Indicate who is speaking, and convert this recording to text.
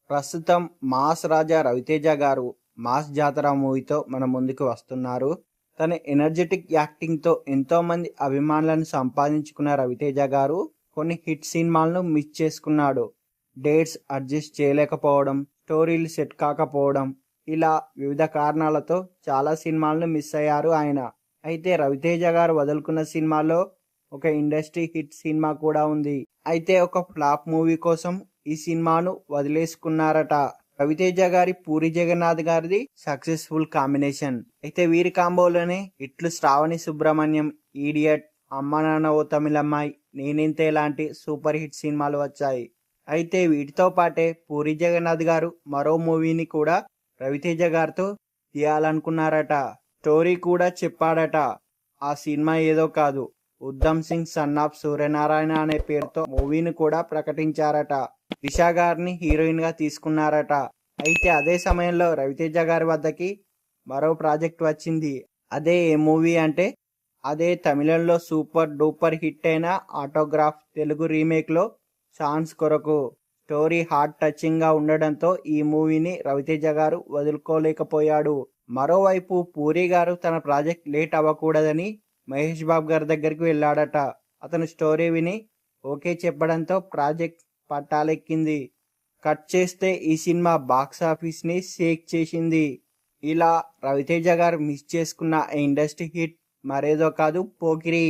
Speaker 1: ప్రస్తుతం మాస్ రాజా రవితేజ గారు మాస్ జాతర మూవీతో మన ముందుకు వస్తున్నారు. తన ఎనర్జెటిక్ యాక్టింగ్తో ఎంతో మంది అభిమానులను సంపాదించుకున్న రవితేజ గారు కొన్ని హిట్ సినిమాలను మిస్ చేసుకున్నాడు. డేట్స్ అడ్జస్ట్ చేయలేకపోవడం, స్టోరీలు సెట్ కాకపోవడం, ఇలా వివిధ కారణాలతో చాలా సినిమాలను మిస్ అయ్యారు ఆయన. అయితే రవితేజ గారు వదులుకున్న సినిమాలో ఒక ఇండస్ట్రీ హిట్ సినిమా కూడా ఉంది. అయితే ఒక ఫ్లాప్ మూవీ కోసం ఈ సినిమాను వదిలేసుకున్నారట. రవితేజ గారి పూరి జగన్నాథ్ గారిది సక్సెస్ఫుల్ కాంబినేషన్. అయితే వీరి కాంబోలోనే ఇట్లు శ్రావణి సుబ్రహ్మణ్యం, ఈడియట్, అమ్మ నాన్న ఓ తమిళమ్మాయి, నేనింతే లాంటి సూపర్ హిట్ సినిమాలు వచ్చాయి. అయితే వీటితో పాటే పూరి జగన్నాథ్ గారు మరో మూవీని కూడా రవితేజ గారితో తీయాలనుకున్నారట. స్టోరీ కూడా చెప్పాడట. ఆ సినిమా ఏదో కాదు, ఉద్దమ్ సింగ్ సన్ ఆఫ్ సూర్యనారాయణ అనే పేరుతో మూవీని కూడా ప్రకటించారట. దిశా గారిని హీరోయిన్ గా తీసుకున్నారట. అయితే అదే సమయంలో రవితేజ గారి వద్దకి మరో ప్రాజెక్ట్ వచ్చింది. అదే ఏ మూవీ అంటే అదే తమిళంలో సూపర్ డూపర్ హిట్ అయిన ఆటోగ్రాఫ్ తెలుగు రీమేక్ లో ఛాన్స్ కొరకు. స్టోరీ హార్ట్ టచింగ్ గా ఉండడంతో ఈ మూవీని రవితేజ గారు వదులుకోలేకపోయాడు. మరోవైపు పూరి గారు తన ప్రాజెక్ట్ లేట్ అవ్వకూడదని మహేష్ బాబు గారి దగ్గరికి వెళ్ళాడట. అతను స్టోరీ విని ఓకే చెప్పడంతో ప్రాజెక్ట్ పట్టాలెక్కింది. కట్ చేస్తే ఈ సినిమా బాక్స్ ఆఫీస్ ని షేక్ చేసింది. ఇలా రవితేజ గారు మిస్ చేసుకున్న ఇండస్ట్రీ హిట్ మరేదో కాదు, పోకిరి.